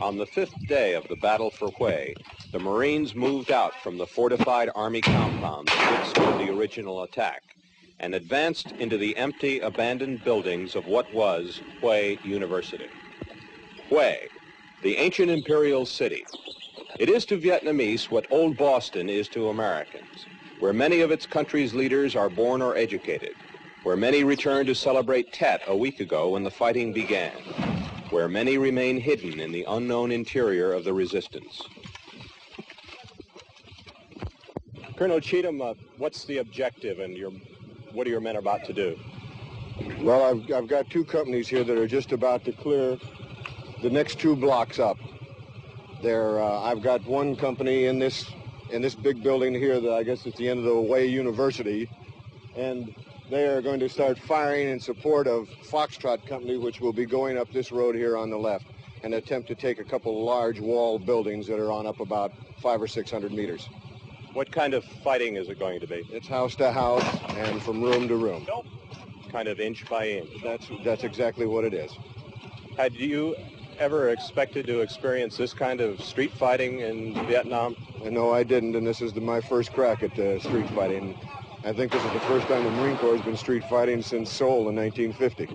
On the fifth day of the battle for Hue, the Marines moved out from the fortified Army compound that withstood the original attack and advanced into the empty, abandoned buildings of what was Hue University. Hue, the ancient imperial city. It is to Vietnamese what Old Boston is to Americans, where many of its country's leaders are born or educated, where many returned to celebrate Tet a week ago when the fighting began, where many remain hidden in the unknown interior of the resistance. Colonel Cheatham, what's the objective and what are your men about to do? Well, I've got two companies here that are just about to clear the next 2 blocks up. I've got one company in this big building here that I guess it's the end of the Hue University, and they are going to start firing in support of Foxtrot Company, which will be going up this road here on the left and attempt to take a couple large wall buildings that are on up about 500 or 600 meters. What kind of fighting is it going to be? It's house to house and from room to room. Nope. Kind of inch by inch. That's exactly what it is. Had you ever expected to experience this kind of street fighting in Vietnam? No, I didn't, and this is my first crack at street fighting. I think this is the first time the Marine Corps has been street fighting since Seoul in 1950.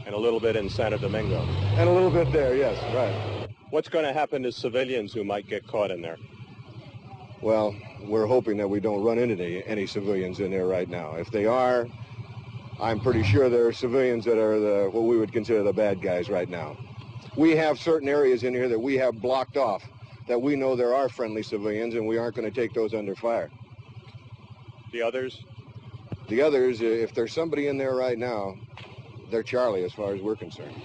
And a little bit in Santo Domingo. And a little bit there, yes, right. What's going to happen to civilians who might get caught in there? Well, we're hoping that we don't run into any civilians in there right now. If they are, I'm pretty sure there are civilians that are what we would consider the bad guys right now. We have certain areas in here that we have blocked off that we know there are friendly civilians, and we aren't going to take those under fire. The others? The others, if there's somebody in there right now, they're Charlie as far as we're concerned.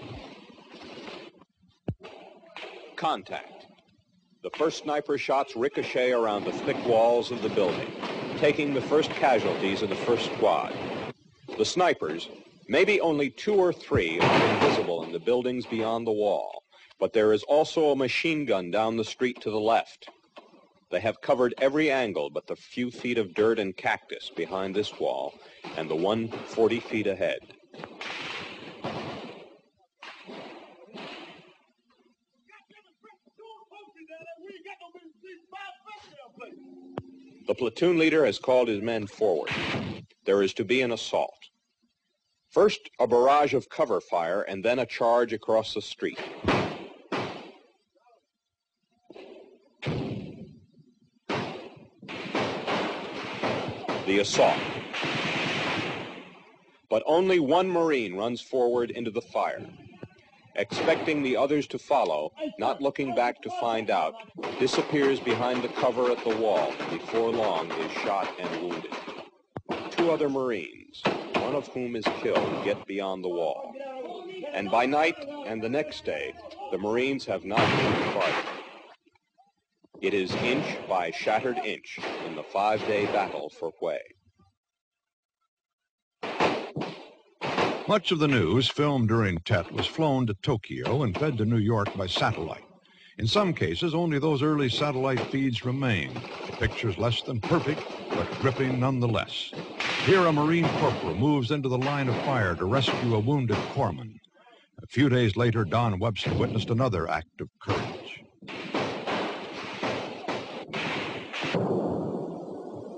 Contact. The first sniper shots ricochet around the thick walls of the building, taking the first casualties of the first squad. The snipers, maybe only 2 or 3, are invisible in the buildings beyond the wall, but there is also a machine gun down the street to the left. They have covered every angle but the few feet of dirt and cactus behind this wall and the one 40 feet ahead. The platoon leader has called his men forward. There is to be an assault. First, a barrage of cover fire, and then a charge across the street. The assault. But only one Marine runs forward into the fire. Expecting the others to follow, not looking back to find out, disappears behind the cover at the wall, and before long is shot and wounded. 2 other Marines, one of whom is killed, get beyond the wall. And by night and the next day, the Marines have not moved farther. It is inch by shattered inch in the 5-day battle for Hue. Much of the news filmed during Tet was flown to Tokyo and fed to New York by satellite. In some cases, only those early satellite feeds remain. The picture's less than perfect, but gripping nonetheless. Here, a Marine corporal moves into the line of fire to rescue a wounded corpsman. A few days later, Don Webster witnessed another act of courage.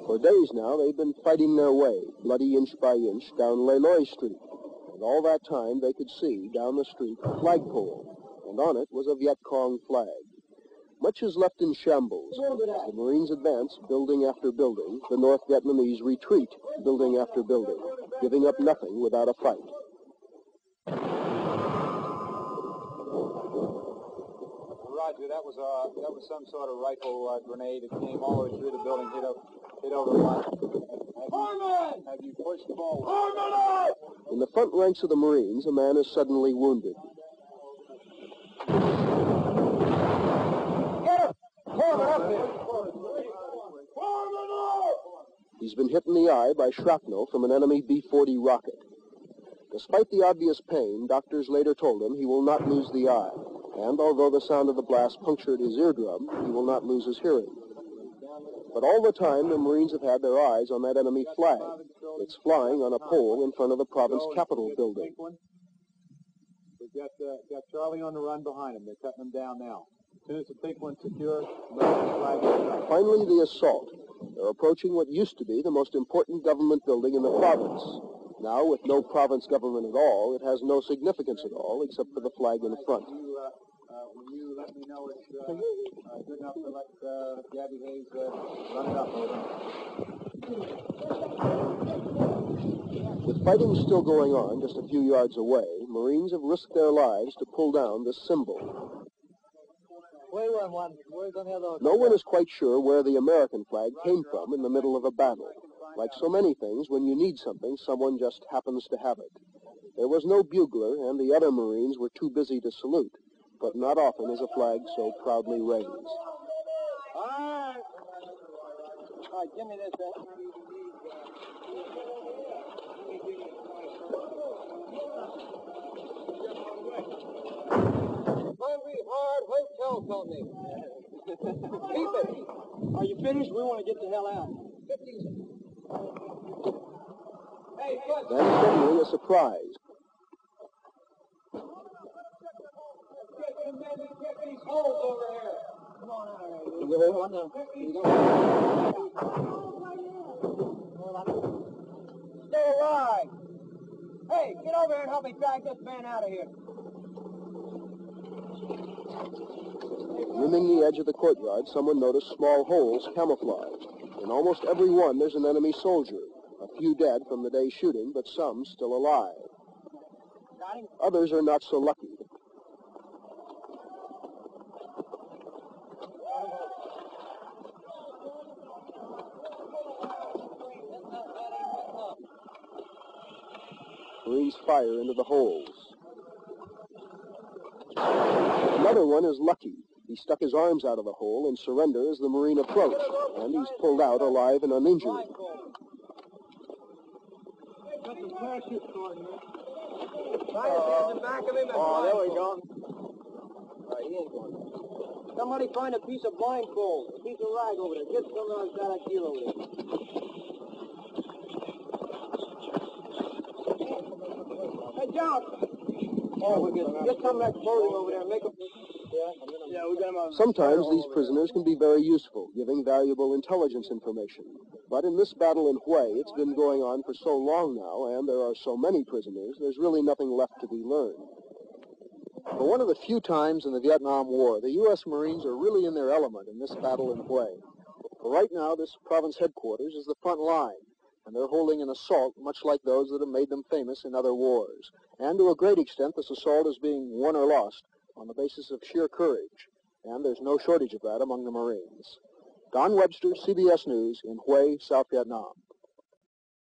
For days now, they've been fighting their way, bloody inch by inch, down Leloy Street. And all that time, they could see, down the street, a flagpole, and on it was a Viet Cong flag. Much is left in shambles. As the Marines advance, building after building, the North Vietnamese retreat, building after building, giving up nothing without a fight. Roger, that was some sort of rifle grenade. It came all the way through the building, hit over the line. Have you pushed forward? In the front ranks of the Marines, a man is suddenly wounded. He's been hit in the eye by shrapnel from an enemy B-40 rocket. Despite the obvious pain, doctors later told him he will not lose the eye. And although the sound of the blast punctured his eardrum, he will not lose his hearing. But all the time, the Marines have had their eyes on that enemy flag. It's flying on a pole in front of the province capitol building. Got Charlie on the run behind him. They're cutting him down now. As soon as the pink one's secure, American flag goes up. Finally, the assault. They're approaching what used to be the most important government building in the province. Now, with no province government at all, it has no significance at all except for the flag in front. Will you let me know it's good enough to let Gabby Hayes run it up over? With fighting still going on just a few yards away, Marines have risked their lives to pull down this symbol. No one is quite sure where the American flag came from in the middle of a battle. Like so many things, when you need something, someone just happens to have it. There was no bugler, and the other Marines were too busy to salute, but not often is a flag so proudly raised. All right, give me this, then. Hungry Hard Hotel Company. Keep it. Are you finished? We want to get the hell out. Hey, Then suddenly a surprise. Get these holes over here. Come on out of here. Stay alive. Hey, get over here and help me drag this man out of here. Rimming the edge of the courtyard, someone noticed small holes camouflaged. In almost every one, there's an enemy soldier. A few dead from the day's shooting, but some still alive. Others are not so lucky. Marines fire into the holes. Another one is lucky. He stuck his arms out of the hole in surrender as the Marine approached, and he's pulled out alive and uninjured. Oh, there we go. Somebody find a piece of blindfold, a piece of rag over there. Get some of that gear over there. Hey, John! Oh, we get some of that clothing over there and make them... Yeah, we got them on. Sometimes these prisoners can be very useful, giving valuable intelligence information. But in this battle in Hue, it's been going on for so long now, and there are so many prisoners, there's really nothing left to be learned. For one of the few times in the Vietnam War, the U.S. Marines are really in their element in this battle in Hue. For right now, this province headquarters is the front line, and they're holding an assault much like those that have made them famous in other wars. And to a great extent, this assault is being won or lost on the basis of sheer courage, and there's no shortage of that among the Marines. Don Webster, CBS News, in Hue, South Vietnam.